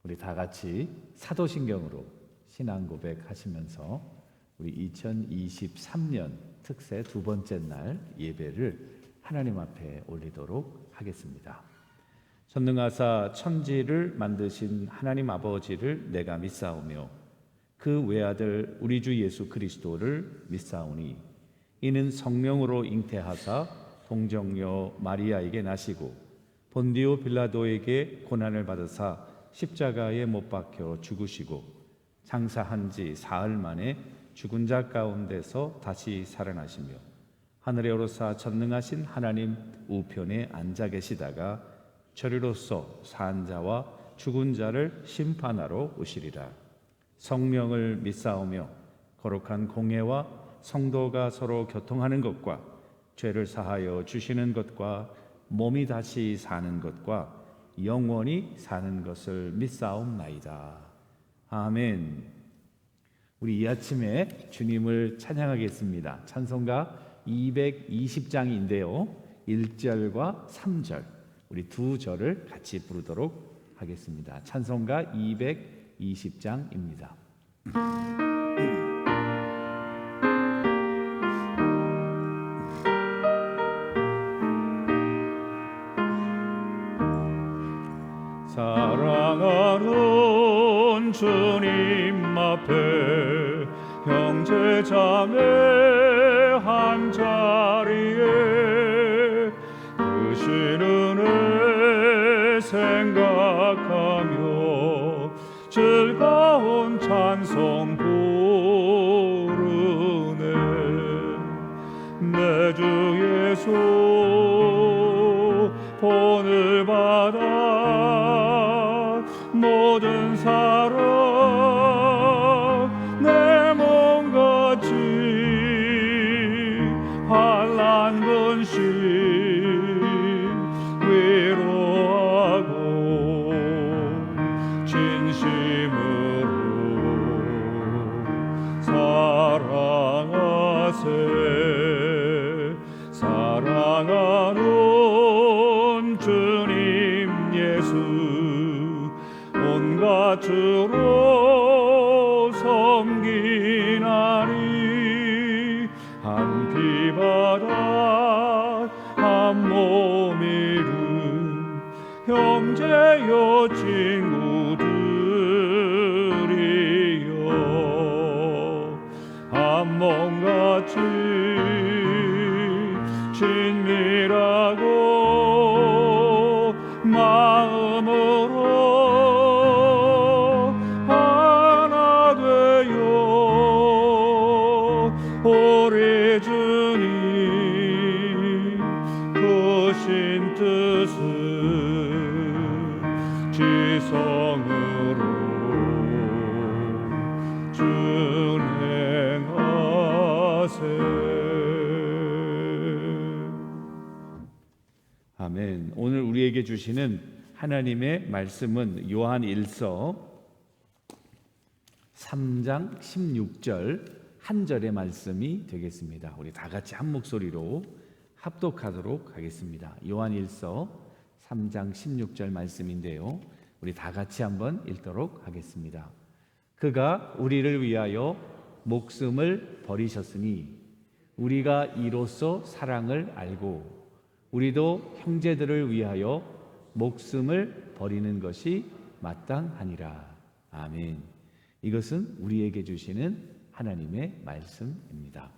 우리 다 같이 사도신경으로 신앙 고백하시면서 우리 2023년 특세 두 번째 날 예배를 하나님 앞에 올리도록 하겠습니다. 전능하사 천지를 만드신 하나님 아버지를 내가 믿사오며 그 외아들 우리 주 예수 그리스도를 믿사오니 이는 성령으로 잉태하사 동정녀 마리아에게 나시고 본디오 빌라도에게 고난을 받으사 십자가에 못 박혀 죽으시고 장사한 지 사흘 만에 죽은 자 가운데서 다시 살아나시며 하늘에 오르사 전능하신 하나님 우편에 앉아 계시다가 저리로서 산 자와 죽은 자를 심판하러 오시리라. 성령을 믿사오며 거룩한 공회와 성도가 서로 교통하는 것과 죄를 사하여 주시는 것과 몸이 다시 사는 것과 영원히 사는 것을 믿사옵나이다. 아멘. 우리 이 아침에 주님을 찬양하겠습니다. 찬송가 220장인데요 1절과 3절 우리 두 절을 같이 부르도록 하겠습니다. 찬송가 220장입니다. 사랑하는 주님 앞에 형제 자매 한 자리에 크신 은혜 생각하며 즐거운 찬송 부르네. 내 주 예수 본을 받아 모든 사랑 내 몸같이 환난 근심 위로하고 진심으로 사랑하는 주님 예수 온갖 주로 섬기나니 한 피바다 한 몸 이룬 형제여 친구들이여 한 몸같이 친밀하고 마음으로 하나 되어 우리 주님 크신 뜻을 지성으로 준행하세. 아멘. 오늘 우리에게 주시는 하나님의 말씀은 요한 1서 3장 16절 한 절의 말씀이 되겠습니다. 우리 다 같이 한 목소리로 합독하도록 하겠습니다. 요한 1서 3장 16절 말씀인데요 우리 다 같이 한번 읽도록 하겠습니다. 그가 우리를 위하여 목숨을 버리셨으니 우리가 이로써 사랑을 알고 우리도 형제들을 위하여 목숨을 버리는 것이 마땅하니라. 아멘. 이것은 우리에게 주시는 하나님의 말씀입니다.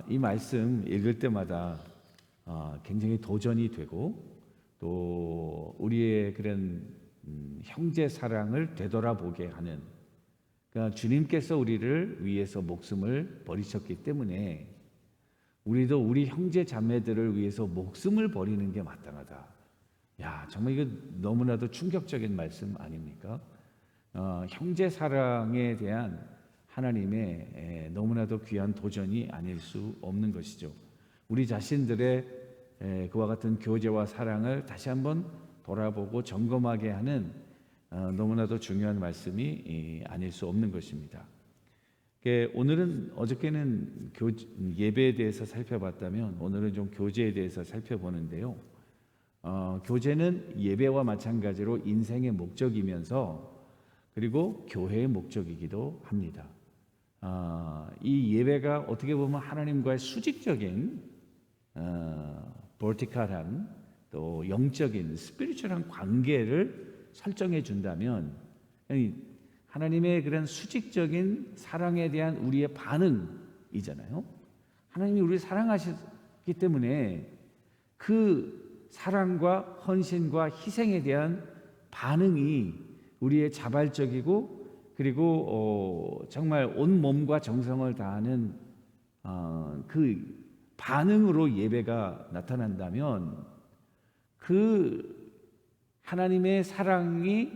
이 말씀 읽을 때마다 굉장히 도전이 되고 또 우리의 그런 형제 사랑을 되돌아보게 하는, 그러니까 주님께서 우리를 위해서 목숨을 버리셨기 때문에 우리도 우리 형제 자매들을 위해서 목숨을 버리는 게 마땅하다. 야, 정말 이거 너무나도 충격적인 말씀 아닙니까? 형제 사랑에 대한 하나님의 너무나도 귀한 도전이 아닐 수 없는 것이죠. 우리 자신들의 그와 같은 교제와 사랑을 다시 한번 돌아보고 점검하게 하는 너무나도 중요한 말씀이 아닐 수 없는 것입니다. 오늘은 어저께는 예배에 대해서 살펴봤다면 오늘은 좀 교제에 대해서 살펴보는데요. 교제는 예배와 마찬가지로 인생의 목적이면서 그리고 교회의 목적이기도 합니다. 이 예배가 어떻게 보면 하나님과의 수직적인 버티컬한 또 영적인 스피리추얼한 관계를 설정해 준다면 하나님의 그런 수직적인 사랑에 대한 우리의 반응이잖아요. 하나님이 우리를 사랑하시기 때문에 그 사랑과 헌신과 희생에 대한 반응이 우리의 자발적이고 그리고 정말 온 몸과 정성을 다하는 그 반응으로 예배가 나타난다면 그 하나님의 사랑이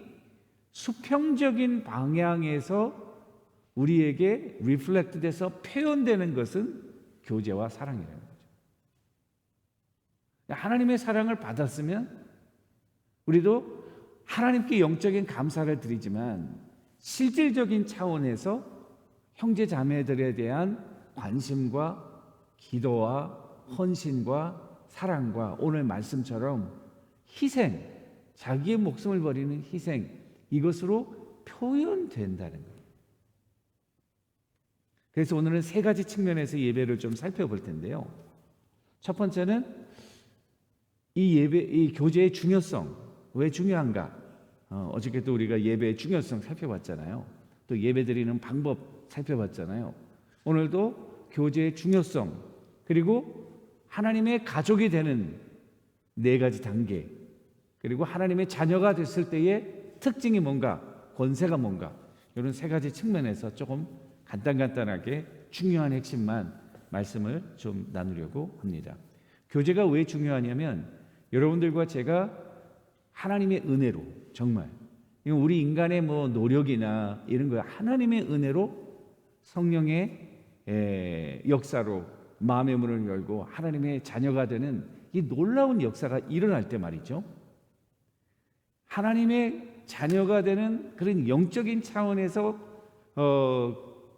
수평적인 방향에서 우리에게 리플렉트돼서 표현되는 것은 교제와 사랑이라는 거죠. 하나님의 사랑을 받았으면 우리도 하나님께 영적인 감사를 드리지만 실질적인 차원에서 형제 자매들에 대한 관심과 기도와 헌신과 사랑과 오늘 말씀처럼 희생, 자기의 목숨을 버리는 희생, 이것으로 표현된다는 거예요. 그래서 오늘은 세 가지 측면에서 예배를 좀 살펴볼 텐데요. 첫 번째는 이 교제의 중요성, 왜 중요한가? 어저께도 우리가 예배의 중요성 살펴봤잖아요. 또 예배 드리는 방법 살펴봤잖아요. 오늘도 교제의 중요성, 그리고 하나님의 가족이 되는 네 가지 단계, 그리고 하나님의 자녀가 됐을 때의 특징이 뭔가, 권세가 뭔가, 이런 세 가지 측면에서 조금 간단하게 중요한 핵심만 말씀을 좀 나누려고 합니다. 교제가 왜 중요하냐면 여러분들과 제가 하나님의 은혜로, 정말 이건 우리 인간의 뭐 노력이나 이런 거야, 하나님의 은혜로 성령의 역사로 마음의 문을 열고 하나님의 자녀가 되는 이 놀라운 역사가 일어날 때 말이죠. 하나님의 자녀가 되는 그런 영적인 차원에서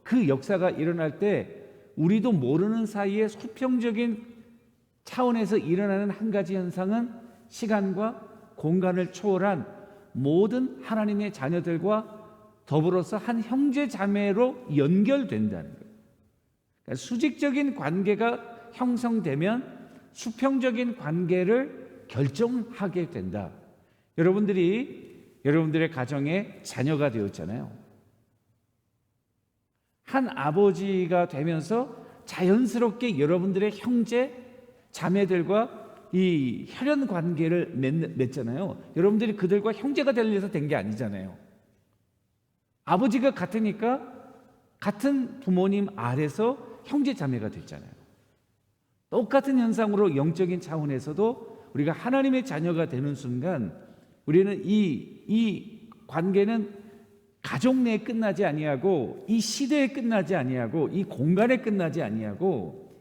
그 역사가 일어날 때 우리도 모르는 사이에 수평적인 차원에서 일어나는 한 가지 현상은 시간과 공간을 초월한 모든 하나님의 자녀들과 더불어서 한 형제 자매로 연결된다는 거예요. 그러니까 수직적인 관계가 형성되면 수평적인 관계를 결정하게 된다. 여러분들의 가정에 자녀가 되었잖아요. 한 아버지가 되면서 자연스럽게 여러분들의 형제 자매들과 이 혈연 관계를 맺잖아요. 여러분들이 그들과 형제가 되려서 된 게 아니잖아요. 아버지가 같으니까 같은 부모님 아래서 형제 자매가 됐잖아요. 똑같은 현상으로 영적인 차원에서도 우리가 하나님의 자녀가 되는 순간 우리는 이 관계는 가족 내에 끝나지 아니하고 이 시대에 끝나지 아니하고 이 공간에 끝나지 아니하고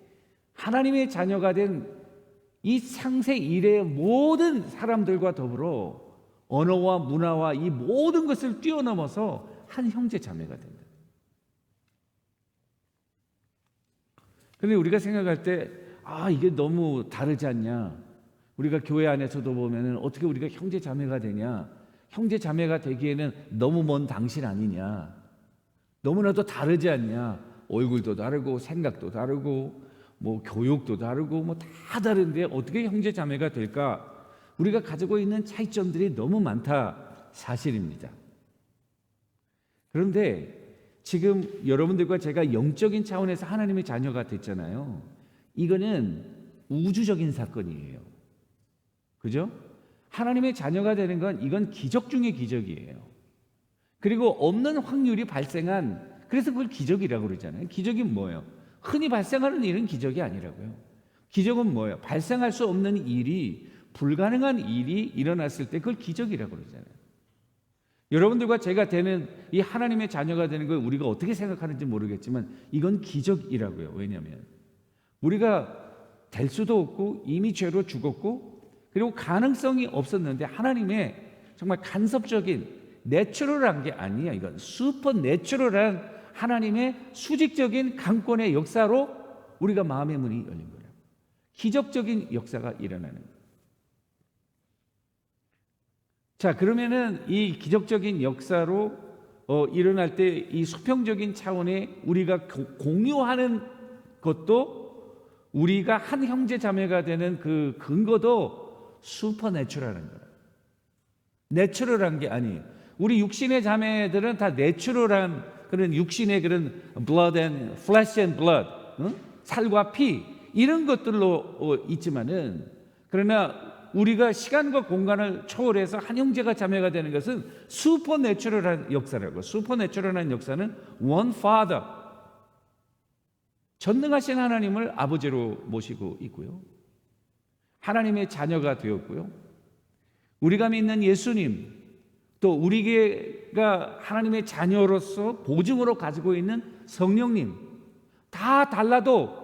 하나님의 자녀가 된 이 창세 이래의 모든 사람들과 더불어 언어와 문화와 이 모든 것을 뛰어넘어서 한 형제 자매가 된다. 그런데 우리가 생각할 때 이게 너무 다르지 않냐? 우리가 교회 안에서도 보면은 어떻게 우리가 형제 자매가 되냐? 형제 자매가 되기에는 너무 먼 당신 아니냐? 너무나도 다르지 않냐? 얼굴도 다르고 생각도 다르고 뭐 교육도 다르고 뭐 다 다른데 어떻게 형제 자매가 될까? 우리가 가지고 있는 차이점들이 너무 많다 사실입니다. 그런데 지금 여러분들과 제가 영적인 차원에서 하나님의 자녀가 됐잖아요. 이거는 우주적인 사건이에요. 그죠? 하나님의 자녀가 되는 건 이건 기적 중의 기적이에요. 그리고 없는 확률이 발생한, 그래서 그걸 기적이라고 그러잖아요. 기적이 뭐예요? 흔히 발생하는 일은 기적이 아니라고요. 기적은 뭐예요? 발생할 수 없는 일이, 불가능한 일이 일어났을 때 그걸 기적이라고 그러잖아요. 여러분들과 제가 되는 이 하나님의 자녀가 되는 걸 우리가 어떻게 생각하는지 모르겠지만 이건 기적이라고요. 왜냐하면 우리가 될 수도 없고 이미 죄로 죽었고 그리고 가능성이 없었는데 하나님의 정말 간섭적인 내추럴한 게 아니야. 이건 슈퍼 내추럴한 하나님의 수직적인 강권의 역사로 우리가 마음의 문이 열린 거예요. 기적적인 역사가 일어나는 거예요. 자, 그러면은 이 기적적인 역사로 일어날 때 이 수평적인 차원에 우리가 공유하는 것도, 우리가 한 형제 자매가 되는 그 근거도 슈퍼내추럴한 거예요. 내추럴한 게 아니에요. 우리 육신의 자매들은 다 내추럴한 그런 육신의 그런 blood and flesh and blood, 살과 피 이런 것들로 있지만은, 그러나 우리가 시간과 공간을 초월해서 한 형제가 자매가 되는 것은 슈퍼내추럴한 역사라고. 슈퍼내추럴한 역사는 one father, 전능하신 하나님을 아버지로 모시고 있고요, 하나님의 자녀가 되었고요, 우리가 믿는 예수님, 또 우리가 하나님의 자녀로서 보증으로 가지고 있는 성령님, 다 달라도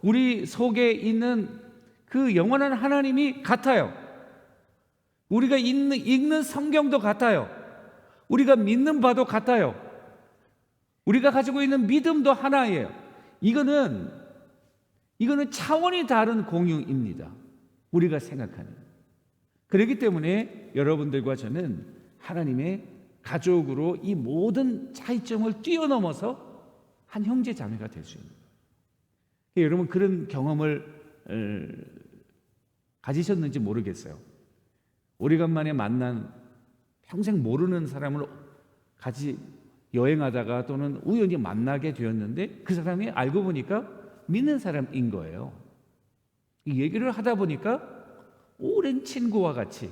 우리 속에 있는 그 영원한 하나님이 같아요. 우리가 읽는 성경도 같아요. 우리가 믿는 바도 같아요. 우리가 가지고 있는 믿음도 하나예요. 이거는 차원이 다른 공유입니다. 우리가 생각하는. 그렇기 때문에 여러분들과 저는 하나님의 가족으로 이 모든 차이점을 뛰어넘어서 한 형제 자매가 될 수 있는 거예요. 여러분, 그런 경험을 가지셨는지 모르겠어요. 오래간만에 만난 평생 모르는 사람을 같이 여행하다가 또는 우연히 만나게 되었는데, 그 사람이 알고 보니까 믿는 사람인 거예요. 이 얘기를 하다 보니까 오랜 친구와 같이,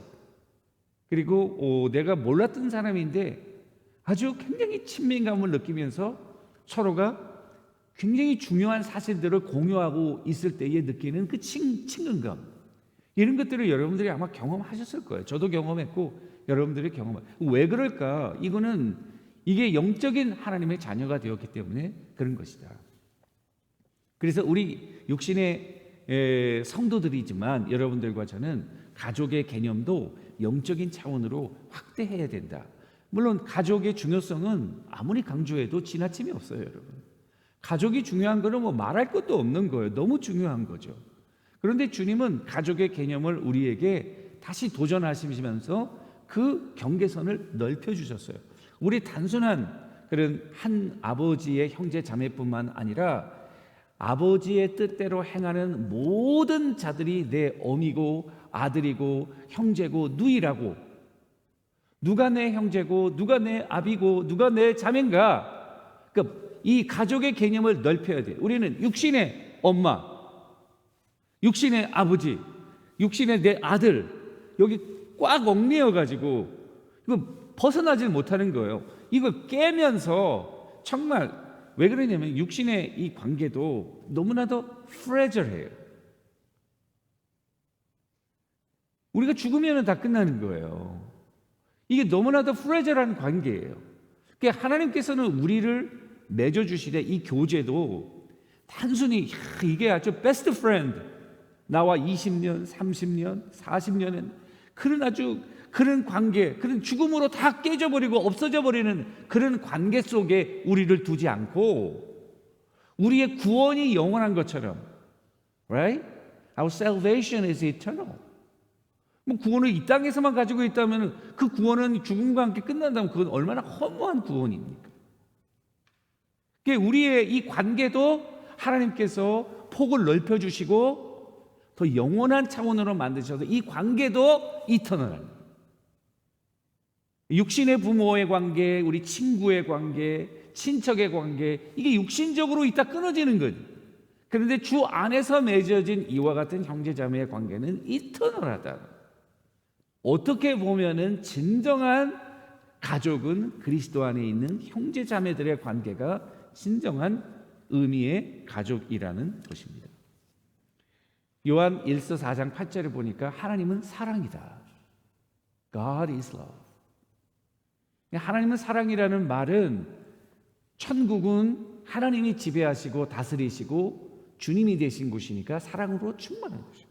그리고 내가 몰랐던 사람인데 아주 굉장히 친밀감을 느끼면서 서로가 굉장히 중요한 사실들을 공유하고 있을 때에 느끼는 그 친근감, 이런 것들을 여러분들이 아마 경험하셨을 거예요. 저도 경험했고 여러분들이 경험하셨어요. 왜 그럴까? 이게 영적인 하나님의 자녀가 되었기 때문에 그런 것이다. 그래서 우리 육신의 성도들이지만 여러분들과 저는 가족의 개념도 영적인 차원으로 확대해야 된다. 물론 가족의 중요성은 아무리 강조해도 지나침이 없어요, 여러분. 가족이 중요한 거는 뭐 말할 것도 없는 거예요. 너무 중요한 거죠. 그런데 주님은 가족의 개념을 우리에게 다시 도전하시면서 그 경계선을 넓혀주셨어요. 우리 단순한 그런 한 아버지의 형제 자매뿐만 아니라 아버지의 뜻대로 행하는 모든 자들이 내 어미고 아들이고 형제고 누이라고, 누가 내 형제고 누가 내 아비고 누가 내 자매인가, 이 가족의 개념을 넓혀야 돼요. 우리는 육신의 엄마, 육신의 아버지, 육신의 내 아들, 여기 꽉 얽매여 가지고 이거 벗어나질 못하는 거예요. 이걸 깨면서 정말, 왜 그러냐면 육신의 이 관계도 너무나도 프레저해요. 우리가 죽으면 다 끝나는 거예요. 이게 너무나도 프레저한 관계예요. 그러니까 하나님께서는 우리를 맺어주시되 이 교제도 단순히 이게 아주 베스트 프렌드, 나와 20년, 30년, 40년은 그런 관계, 그런 죽음으로 다 깨져버리고 없어져 버리는 그런 관계 속에 우리를 두지 않고 우리의 구원이 영원한 것처럼, right? Our salvation is eternal. 뭐 구원을 이 땅에서만 가지고 있다면 그 구원은 죽음과 함께 끝난다면 그건 얼마나 허무한 구원입니까? 우리의 이 관계도 하나님께서 폭을 넓혀주시고 더 영원한 차원으로 만드셔서 이 관계도 이터널한, 육신의 부모의 관계, 우리 친구의 관계, 친척의 관계, 이게 육신적으로 있다 끊어지는 거죠. 그런데 주 안에서 맺어진 이와 같은 형제자매의 관계는 이터널하다. 어떻게 보면은 진정한 가족은 그리스도 안에 있는 형제자매들의 관계가 진정한 의미의 가족이라는 것입니다. 요한 1서 4장 8절을 보니까 하나님은 사랑이다. God is love. 하나님은 사랑이라는 말은 천국은 하나님이 지배하시고 다스리시고 주님이 되신 곳이니까 사랑으로 충만한 곳이에요.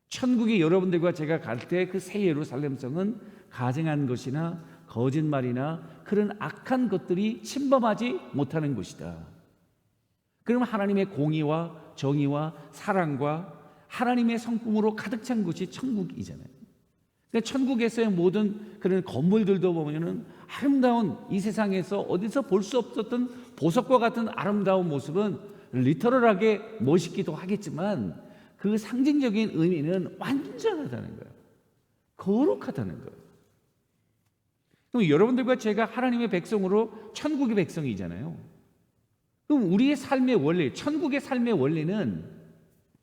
천국이 여러분들과 제가 갈 때 그 새 예루살렘성은 가증한 것이나 거짓말이나 그런 악한 것들이 침범하지 못하는 곳이다. 그럼 하나님의 공의와 정의와 사랑과 하나님의 성품으로 가득 찬 곳이 천국이잖아요. 근데 천국에서의 모든 그런 건물들도 보면은 아름다운, 이 세상에서 어디서 볼 수 없었던 보석과 같은 아름다운 모습은 리터럴하게 멋있기도 하겠지만 그 상징적인 의미는 완전하다는 거예요. 거룩하다는 거예요. 그럼 여러분들과 제가 하나님의 백성으로 천국의 백성이잖아요. 그럼 우리의 삶의 원리, 천국의 삶의 원리는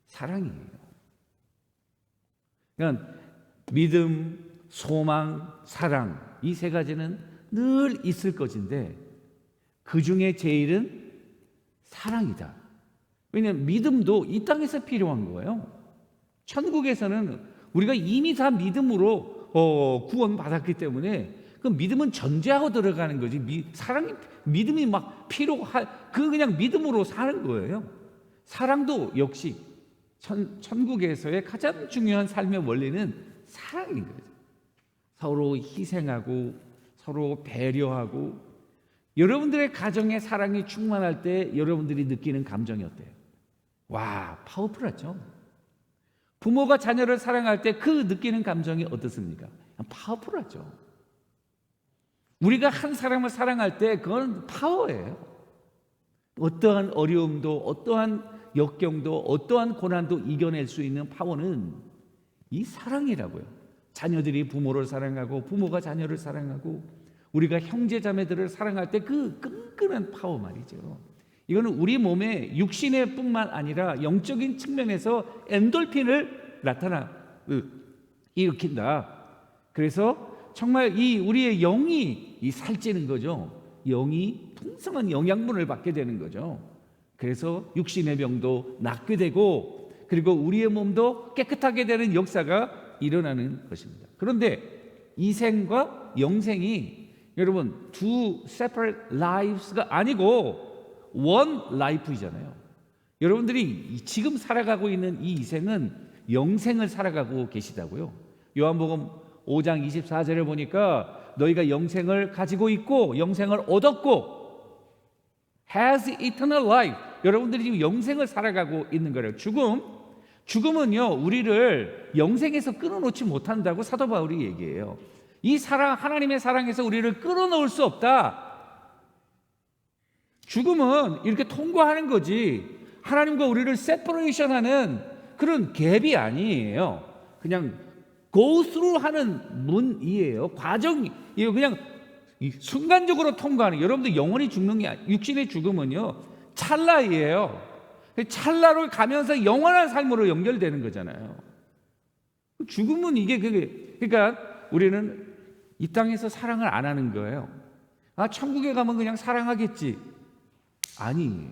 사랑이에요. 그러니까 믿음, 소망, 사랑, 이 세 가지는 늘 있을 것인데 그 중에 제일은 사랑이다. 왜냐하면 믿음도 이 땅에서 필요한 거예요. 천국에서는 우리가 이미 다 믿음으로 구원받았기 때문에 그 믿음은 전제하고 들어가는 거지. 믿음이 막 그냥 믿음으로 사는 거예요. 사랑도 역시 천국에서의 가장 중요한 삶의 원리는 사랑인 거죠. 서로 희생하고 서로 배려하고. 여러분들의 가정에 사랑이 충만할 때 여러분들이 느끼는 감정이 어때요? 와, 파워풀하죠. 부모가 자녀를 사랑할 때 그 느끼는 감정이 어떻습니까? 파워풀하죠. 우리가 한 사람을 사랑할 때 그건 파워예요. 어떠한 어려움도, 어떠한 역경도, 어떠한 고난도 이겨낼 수 있는 파워는 이 사랑이라고요. 자녀들이 부모를 사랑하고 부모가 자녀를 사랑하고 우리가 형제 자매들을 사랑할 때 그 끈끈한 파워 말이죠. 이거는 우리 몸에 육신의 뿐만 아니라 영적인 측면에서 엔돌핀을 일으킨다. 그래서 정말 우리의 영이 살찌는 거죠. 영이 풍성한 영양분을 받게 되는 거죠. 그래서 육신의 병도 낫게 되고 그리고 우리의 몸도 깨끗하게 되는 역사가 일어나는 것입니다. 그런데 이생과 영생이 여러분 two separate lives가 아니고 one life이잖아요. 여러분들이 지금 살아가고 있는 이 이생은 영생을 살아가고 계시다고요. 요한복음 5장 24절에 보니까 너희가 영생을 가지고 있고 영생을 얻었고 has eternal life. 여러분들이 지금 영생을 살아가고 있는 거예요. 죽음은요 우리를 영생에서 끊어놓지 못한다고 사도 바울이 얘기해요. 이 사랑, 하나님의 사랑에서 우리를 끊어놓을 수 없다. 죽음은 이렇게 통과하는 거지 하나님과 우리를 세퍼레이션하는 그런 갭이 아니에요. 그냥 go through 하는 문이에요. 과정이에요. 그냥 순간적으로 통과하는. 여러분들 영원히 죽는 게 육신의 죽음은요 찰나이에요. 찰나로 가면서 영원한 삶으로 연결되는 거잖아요. 죽음은 그러니까 우리는 이 땅에서 사랑을 안 하는 거예요. 천국에 가면 그냥 사랑하겠지. 아니에요.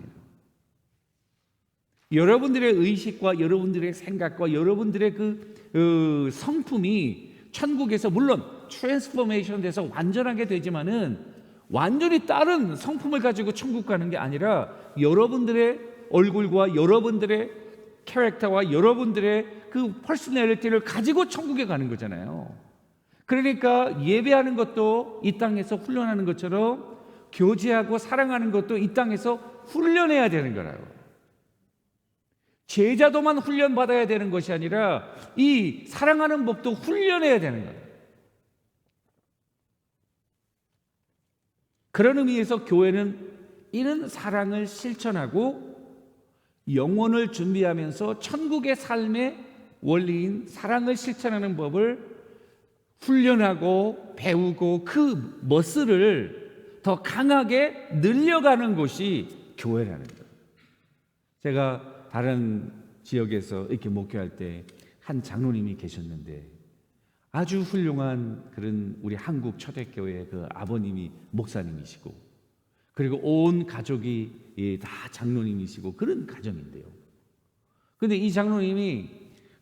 여러분들의 의식과 여러분들의 생각과 여러분들의 그 성품이 천국에서 물론 트랜스포메이션 돼서 완전하게 되지만은 완전히 다른 성품을 가지고 천국 가는 게 아니라 여러분들의 얼굴과 여러분들의 캐릭터와 여러분들의 그 퍼스널리티를 가지고 천국에 가는 거잖아요. 그러니까 예배하는 것도 이 땅에서 훈련하는 것처럼 교제하고 사랑하는 것도 이 땅에서 훈련해야 되는 거라고. 제자도만 훈련받아야 되는 것이 아니라 이 사랑하는 법도 훈련해야 되는 거예요. 그런 의미에서 교회는 이런 사랑을 실천하고 영혼을 준비하면서 천국의 삶의 원리인 사랑을 실천하는 법을 훈련하고 배우고 그 머슬을 더 강하게 늘려가는 곳이 교회라는 거예요. 제가 다른 지역에서 이렇게 목회할 때 한 장로님이 계셨는데 아주 훌륭한 그런 우리 한국 초대교회 그 아버님이 목사님이시고 그리고 온 가족이 다 장로님이시고 그런 가정인데요. 그런데 이 장로님이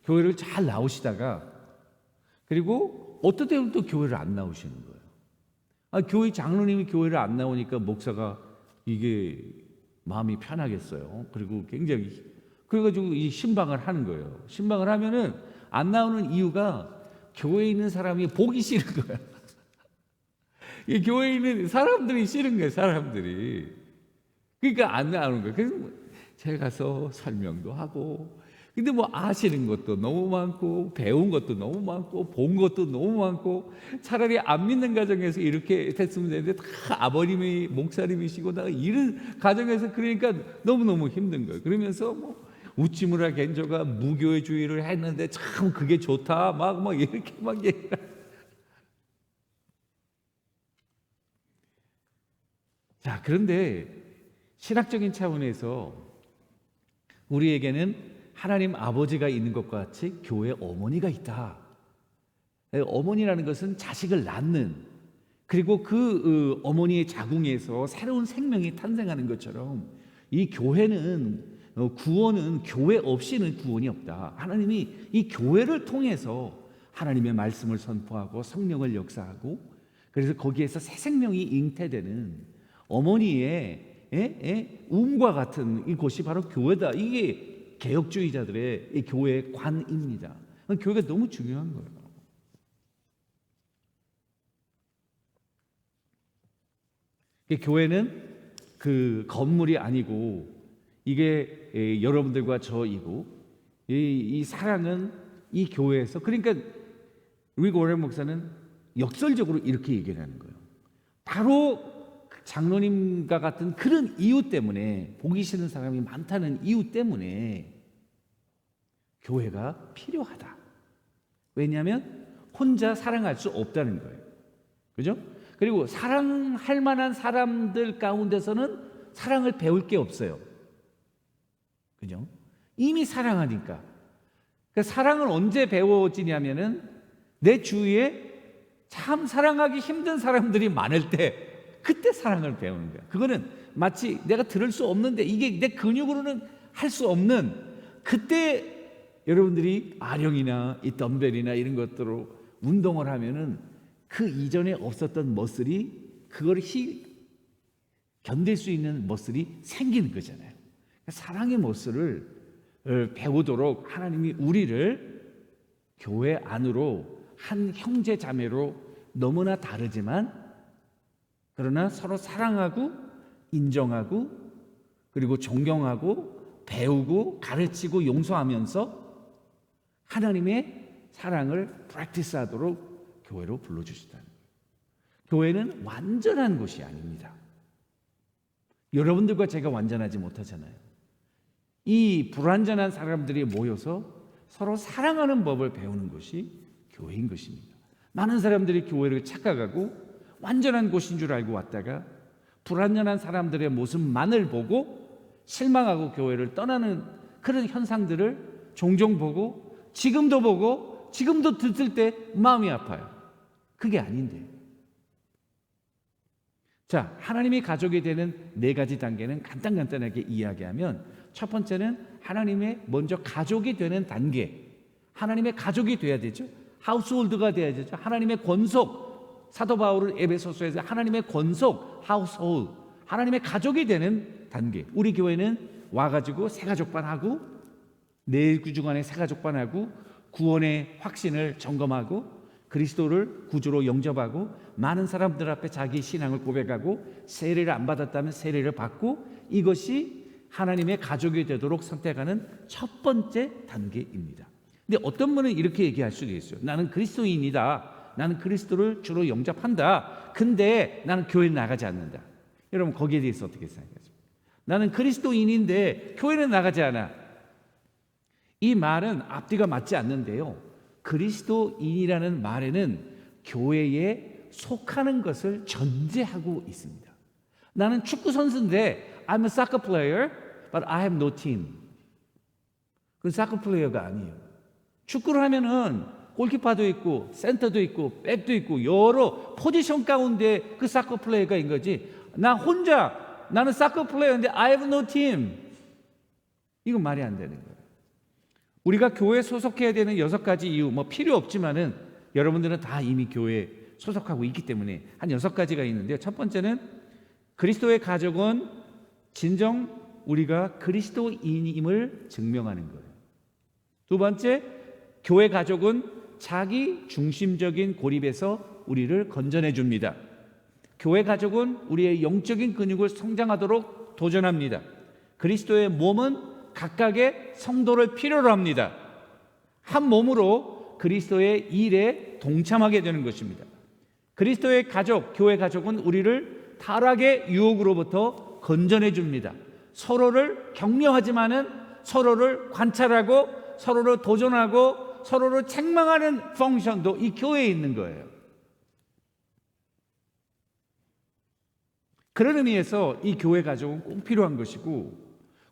교회를 잘 나오시다가 그리고 어떤 때는 또 교회를 안 나오시는 거예요. 교회 장로님이 교회를 안 나오니까 목사가 이게 마음이 편하겠어요. 그리고 굉장히 그래가지고 이 신방을 하는 거예요. 신방을 하면은 안 나오는 이유가 교회에 있는 사람이 보기 싫은 거야. 이 교회에 있는 사람들이 싫은 거예요. 사람들이. 그러니까 안 나오는 거예요. 그래서 제가 가서 설명도 하고 근데 뭐 아시는 것도 너무 많고 배운 것도 너무 많고 본 것도 너무 많고 차라리 안 믿는 가정에서 이렇게 됐으면 되는데 다 아버님이 목사님이시고 나 이런 가정에서 그러니까 너무너무 힘든 거예요. 그러면서 뭐 우찌무라 겐조가 무교회주의를 했는데 참 그게 좋다 막 이렇게 막 얘기를. 자, 그런데 신학적인 차원에서 우리에게는 하나님 아버지가 있는 것과 같이 교회 어머니가 있다. 어머니라는 것은 자식을 낳는, 그리고 그 어머니의 자궁에서 새로운 생명이 탄생하는 것처럼 이 교회는 구원은 교회 없이는 구원이 없다. 하나님이 이 교회를 통해서 하나님의 말씀을 선포하고 성령을 역사하고 그래서 거기에서 새 생명이 잉태되는 어머니의 움과 같은 이곳이 바로 교회다. 이게 개혁주의자들의 이 교회의 관입니다. 교회가 너무 중요한 거예요. 교회는 그 건물이 아니고 이게 여러분들과 저이고 이 사랑은 이 교회에서, 그러니까 릭 워렌 목사는 역설적으로 이렇게 얘기를 하는 거예요. 바로 장로님과 같은 그런 이유 때문에, 보기 싫은 사람이 많다는 이유 때문에 교회가 필요하다. 왜냐하면 혼자 사랑할 수 없다는 거예요. 그죠? 그리고 사랑할 만한 사람들 가운데서는 사랑을 배울 게 없어요. 그죠? 이미 사랑하니까. 그 사랑을 언제 배워지냐면은 내 주위에 참 사랑하기 힘든 사람들이 많을 때 그때 사랑을 배우는 거야. 그거는 마치 내가 들을 수 없는데 이게 내 근육으로는 할 수 없는, 그때 여러분들이 아령이나 이 덤벨이나 이런 것들로 운동을 하면은 그 이전에 없었던 머슬이 그걸 견딜 수 있는 머슬이 생기는 거잖아요. 사랑의 머슬을 배우도록 하나님이 우리를 교회 안으로 한 형제 자매로 너무나 다르지만 그러나 서로 사랑하고 인정하고 그리고 존경하고 배우고 가르치고 용서하면서 하나님의 사랑을 프랙티스하도록 교회로 불러주시다는 거예요. 교회는 완전한 곳이 아닙니다. 여러분들과 제가 완전하지 못하잖아요. 이 불완전한 사람들이 모여서 서로 사랑하는 법을 배우는 것이 교회인 것입니다. 많은 사람들이 교회를 착각하고 완전한 곳인 줄 알고 왔다가 불완전한 사람들의 모습만을 보고 실망하고 교회를 떠나는 그런 현상들을 종종 보고 지금도 보고 지금도 듣을 때 마음이 아파요. 그게 아닌데. 자, 하나님이 가족이 되는 4가지 단계는 간단하게 이야기하면, 첫 번째는 하나님의 먼저 가족이 되는 단계. 하나님의 가족이 돼야 되죠. 하우스홀드가 돼야 되죠. 하나님의 권속. 사도 바울은 에베소서에서 하나님의 권속, 하우스홀드, 하나님의 가족이 되는 단계. 우리 교회는 와가지고 새가족반하고 4주 주간에 새가족반하고 구원의 확신을 점검하고 그리스도를 구주로 영접하고 많은 사람들 앞에 자기 신앙을 고백하고 세례를 안 받았다면 세례를 받고, 이것이 하나님의 가족이 되도록 선택하는 첫 번째 단계입니다. 근데 어떤 분은 이렇게 얘기할 수도 있어요. 나는 그리스도인이다. 나는 그리스도를 주로 영접한다. 근데 나는 교회에 나가지 않는다. 여러분 거기에 대해서 어떻게 생각하십니까? 나는 그리스도인인데 교회는 나가지 않아. 이 말은 앞뒤가 맞지 않는데요. 그리스도인이라는 말에는 교회에 속하는 것을 전제하고 있습니다. 나는 축구 선수인데 I'm a soccer player, but I have no team. 그건 사커 플레이어가 아니에요. 축구를 하면은 골키퍼도 있고 센터도 있고 백도 있고 여러 포지션 가운데 그 사커 플레이어가인 거지. 나 혼자 나는 사커 플레이어인데 I have no team. 이건 말이 안 되는 거예요. 우리가 교회에 소속해야 되는 6가지 이유 뭐 필요 없지만은 여러분들은 다 이미 교회에 소속하고 있기 때문에 한 6가지가 있는데요. 첫 번째는 그리스도의 가족은 진정 우리가 그리스도인임을 증명하는 거예요. 두 번째, 교회 가족은 자기 중심적인 고립에서 우리를 건져내 줍니다. 교회 가족은 우리의 영적인 근육을 성장하도록 도전합니다. 그리스도의 몸은 각각의 성도를 필요로 합니다. 한 몸으로 그리스도의 일에 동참하게 되는 것입니다. 그리스도의 가족, 교회 가족은 우리를 타락의 유혹으로부터 건져내 줍니다. 서로를 격려하지만은 서로를 관찰하고 서로를 도전하고 서로를 책망하는 펑션도 이 교회에 있는 거예요. 그런 의미에서 이 교회 가족은 꼭 필요한 것이고,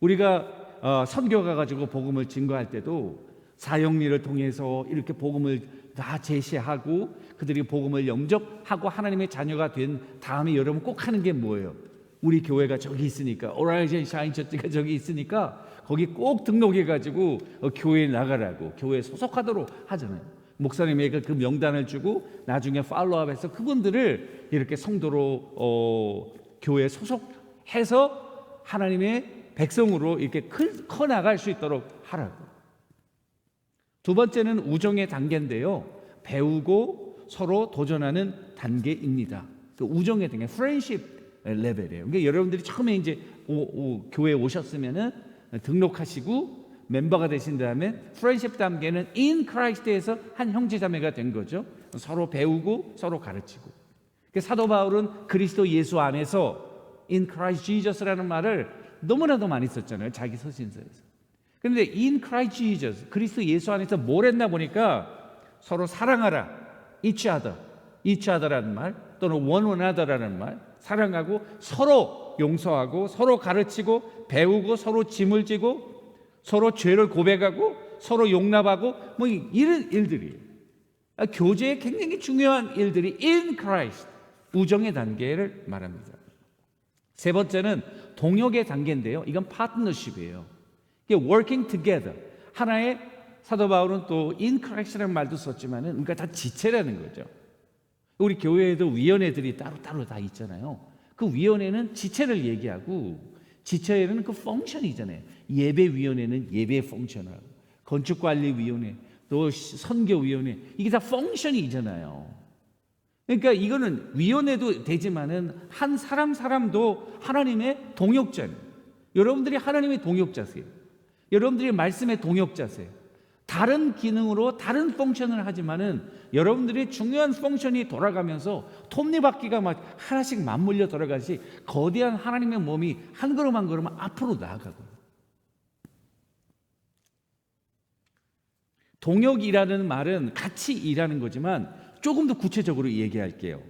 우리가 선교 가가지고 복음을 증거할 때도 사역리를 통해서 이렇게 복음을 다 제시하고 그들이 복음을 영접하고 하나님의 자녀가 된 다음에 여러분 꼭 하는 게 뭐예요? 우리 교회가 저기 있으니까, 오라이젠 샤인 처치가 저기 있으니까 거기 꼭 등록해가지고 교회에 나가라고, 교회에 소속하도록 하잖아요. 목사님에게 그 명단을 주고 나중에 팔로우업해서 그분들을 이렇게 성도로 교회에 소속해서 하나님의 백성으로 이렇게 커나갈 수 있도록 하라고. 두 번째는 우정의 단계인데요, 배우고 서로 도전하는 단계입니다. 그 우정의 단계, 프렌십 레벨이에요. 그러니까 여러분들이 처음에 이제 교회에 오셨으면은 등록하시고 멤버가 되신 다음에 프렌십 단계는 in Christ에서 한 형제자매가 된 거죠. 서로 배우고 서로 가르치고. 사도 바울은 그리스도 예수 안에서 in Christ Jesus라는 말을 너무나도 많이 썼잖아요, 자기 서신서에서. 그런데 in Christ Jesus, 그리스도 예수 안에서 뭘 했나 보니까 서로 사랑하라, each other라는 말, 또는 one another라는 말, 사랑하고 서로 용서하고 서로 가르치고 배우고 서로 짐을 지고 서로 죄를 고백하고 서로 용납하고 뭐 이런 일들이, 교제에 굉장히 중요한 일들이 in Christ, 우정의 단계를 말합니다. 세 번째는 동역의 단계인데요, 이건 파트너십이에요. 이게 working together. 하나의, 사도 바울은 또 in Christ라는 말도 썼지만은 그러니까 다 지체라는 거죠. 우리 교회에도 위원회들이 따로 다 있잖아요. 그 위원회는 지체를 얘기하고, 지체에는 그 펑션이잖아요. 예배위원회는 예배 펑션하고, 건축관리위원회, 또 선교위원회, 이게 다 펑션이잖아요. 그러니까 이거는 위원회도 되지만은 한 사람도 하나님의 동역자예요. 여러분들이 하나님의 동역자세요. 여러분들이 말씀의 동역자세요. 다른 기능으로 다른 펑션을 하지만은 여러분들이 중요한 펑션이 돌아가면서 톱니바퀴가 막 하나씩 맞물려 돌아가시, 거대한 하나님의 몸이 한 걸음 한 걸음 앞으로 나아가고. 동역이라는 말은 같이 일하는 거지만 조금 더 구체적으로 얘기할게요.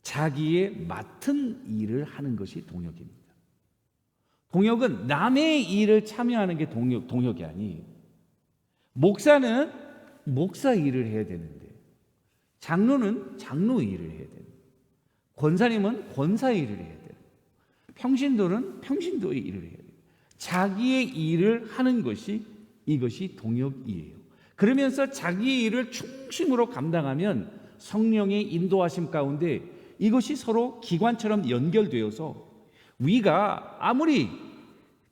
자기의 맡은 일을 하는 것이 동역입니다. 동역은 남의 일을 참여하는 게 동역이 아니에요. 목사는 목사 일을 해야 되는데, 장로는 장로 일을 해야 되는, 권사님은 권사 일을 해야 되는, 평신도는 평신도 일을 해야 돼요. 자기의 일을 하는 것이, 이것이 동역이에요. 그러면서 자기 일을 중심으로 감당하면 성령의 인도하심 가운데 이것이 서로 기관처럼 연결되어서 위가 아무리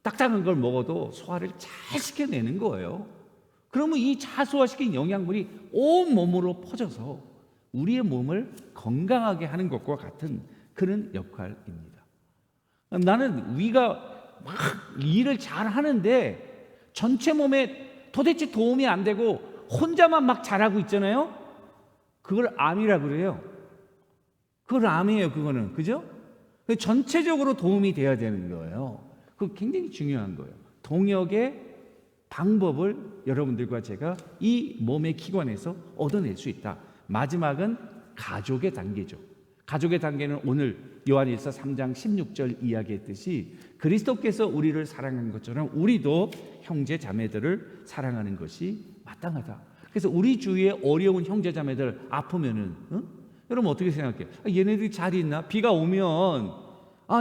딱딱한 걸 먹어도 소화를 잘 시켜내는 거예요. 그러면 이 잘 소화시킨 영양분이 온 몸으로 퍼져서 우리의 몸을 건강하게 하는 것과 같은 그런 역할입니다. 나는 위가 막 일을 잘 하는데 전체 몸에 도대체 도움이 안 되고 혼자만 막 잘하고 있잖아요. 그걸 암이라고 그래요. 그걸 암이에요, 그거는. 그죠? 전체적으로 도움이 돼야 되는 거예요. 그거 굉장히 중요한 거예요. 동역의 방법을 여러분들과 제가 이 몸의 기관에서 얻어낼 수 있다. 마지막은 가족의 단계죠. 가족의 단계는 오늘 요한일서 3장 16절 이야기했듯이 그리스도께서 우리를 사랑한 것처럼 우리도 형제 자매들을 사랑하는 것이 마땅하다. 그래서 우리 주위에 어려운 형제 자매들 아프면은 여러분 어떻게 생각해요? 얘네들이 잘 있나? 비가 오면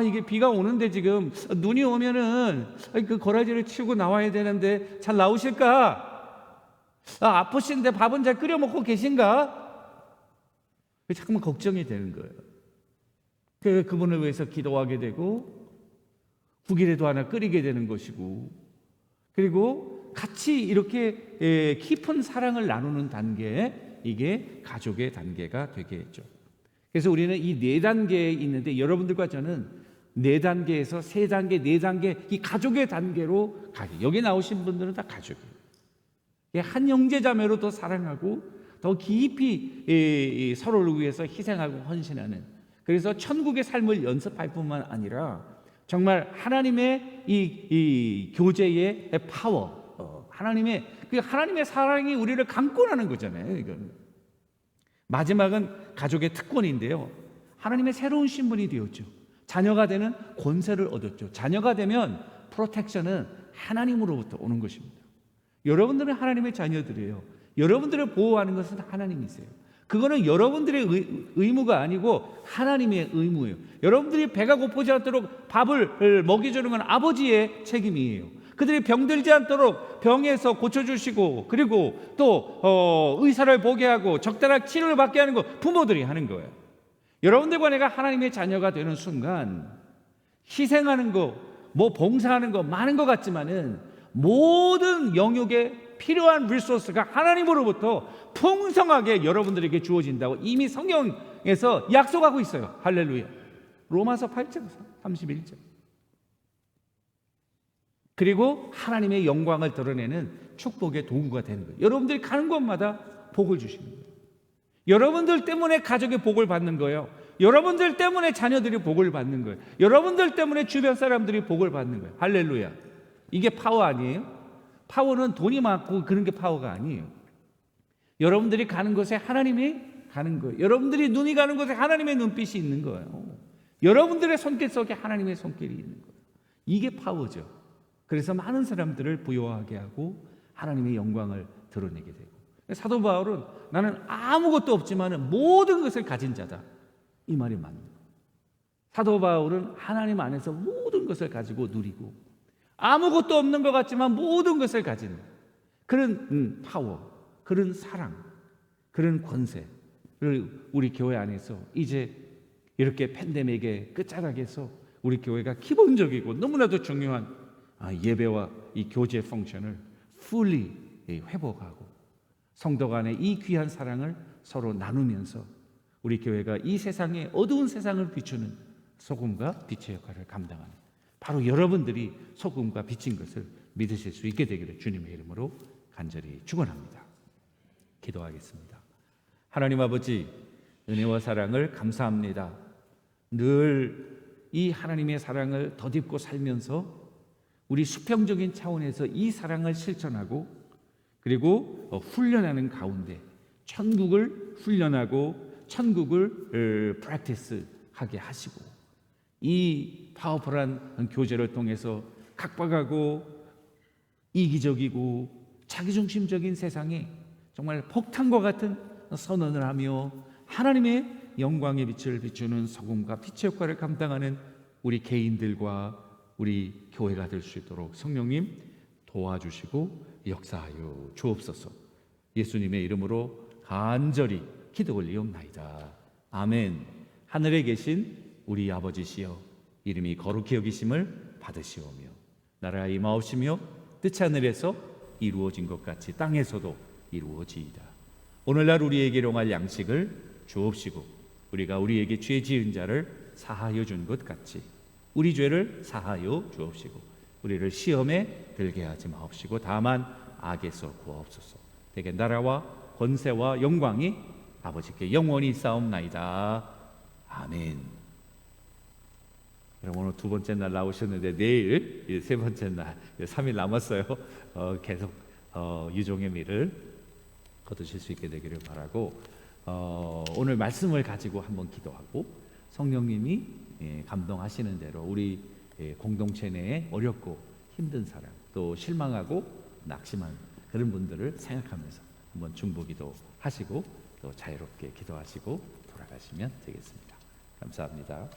이게 비가 오는데 지금 눈이 오면은 그 고라지를 치우고 나와야 되는데 잘 나오실까? 아프신데 밥은 잘 끓여 먹고 계신가? 자꾸만 걱정이 되는 거예요. 그분을 위해서 기도하게 되고 국이라도 하나 끓이게 되는 것이고, 그리고 같이 이렇게 깊은 사랑을 나누는 단계, 이게 가족의 단계가 되게 했죠. 그래서 우리는 이 네 단계에 있는데 여러분들과 저는 네 단계에서 세 단계, 네 단계, 이 가족의 단계로 가게. 여기 나오신 분들은 다 가족이에요. 한 형제자매로 더 사랑하고 더 깊이 서로를 위해서 희생하고 헌신하는, 그래서 천국의 삶을 연습할 뿐만 아니라 정말 하나님의 이 교제의 파워, 하나님의 사랑이 우리를 강권하는 거잖아요. 이건 마지막은 가족의 특권인데요. 하나님의 새로운 신분이 되었죠. 자녀가 되는 권세를 얻었죠. 자녀가 되면 프로텍션은 하나님으로부터 오는 것입니다. 여러분들은 하나님의 자녀들이에요. 여러분들을 보호하는 것은 하나님이세요. 그거는 여러분들의 의무가 아니고 하나님의 의무예요. 여러분들이 배가 고프지 않도록 밥을 먹여주는 건 아버지의 책임이에요. 그들이 병들지 않도록 병에서 고쳐주시고, 그리고 또 의사를 보게 하고 적절한 치료를 받게 하는 거 부모들이 하는 거예요. 여러분들과 내가 하나님의 자녀가 되는 순간 희생하는 거, 봉사하는 거 많은 것 같지만은 모든 영역에 필요한 리소스가 하나님으로부터 풍성하게 여러분들에게 주어진다고 이미 성경에서 약속하고 있어요. 할렐루야. 로마서 8장 31절. 그리고 하나님의 영광을 드러내는 축복의 도구가 되는 거예요. 여러분들이 가는 곳마다 복을 주시는 거예요. 여러분들 때문에 가족이 복을 받는 거예요. 여러분들 때문에 자녀들이 복을 받는 거예요. 여러분들 때문에 주변 사람들이 복을 받는 거예요. 할렐루야. 이게 파워 아니에요? 파워는 돈이 많고 그런 게 파워가 아니에요. 여러분들이 가는 곳에 하나님이 가는 거예요. 여러분들이 눈이 가는 곳에 하나님의 눈빛이 있는 거예요. 여러분들의 손길 속에 하나님의 손길이 있는 거예요. 이게 파워죠. 그래서 많은 사람들을 부여하게 하고 하나님의 영광을 드러내게 되고, 사도 바울은 나는 아무것도 없지만 모든 것을 가진 자다, 이 말이 맞는 거예요. 사도 바울은 하나님 안에서 모든 것을 가지고 누리고 아무것도 없는 것 같지만 모든 것을 가진 그런 파워, 그런 사랑, 그런 권세를 우리 교회 안에서 이제 이렇게 팬데믹의 끝자락에서 우리 교회가 기본적이고 너무나도 중요한 예배와 이 교제 펑션을 fully 회복하고 성도 간의 이 귀한 사랑을 서로 나누면서 우리 교회가 이 세상에 어두운 세상을 비추는 소금과 빛의 역할을 감당하는, 바로 여러분들이 소금과 빛인 것을 믿으실 수 있게 되기를 주님의 이름으로 간절히 축원합니다. 기도하겠습니다. 하나님 아버지, 은혜와 사랑을 감사합니다. 늘 이 하나님의 사랑을 덧입고 살면서 우리 수평적인 차원에서 이 사랑을 실천하고, 그리고 훈련하는 가운데 천국을 훈련하고 천국을 프랙티스하게 하시고, 이 파워풀한 교제를 통해서 각박하고 이기적이고 자기중심적인 세상에 정말 폭탄과 같은 선언을 하며 하나님의 영광의 빛을 비추는 소금과 빛의 역할을 감당하는 우리 개인들과 우리 교회가 될 수 있도록 성령님 도와주시고 역사하여 주옵소서. 예수님의 이름으로 간절히 기도 올리옵나이다. 아멘. 하늘에 계신 우리 아버지시여, 이름이 거룩히 여기심을 받으시오며 나라가 임하옵시며 뜻이 하늘에서 이루어진 것 같이 땅에서도 이루어지이다. 오늘날 우리에게 일용할 양식을 주옵시고 우리가 우리에게 죄 지은 자를 사하여 준 것 같이 우리 죄를 사하여 주옵시고 우리를 시험에 들게 하지 마옵시고 다만 악에서 구하옵소서. 대개 나라와 권세와 영광이 아버지께 영원히 싸움나이다. 아멘. 여러분 오늘 두 번째 날 나오셨는데 내일 세 번째 날 3일 남았어요. 계속 유종의 미를 거두실 수 있게 되기를 바라고, 오늘 말씀을 가지고 한번 기도하고 성령님이 감동하시는 대로 우리 공동체 내에 어렵고 힘든 사람, 또 실망하고 낙심한 그런 분들을 생각하면서 한번 중보기도 하시고 또 자유롭게 기도하시고 돌아가시면 되겠습니다. 감사합니다.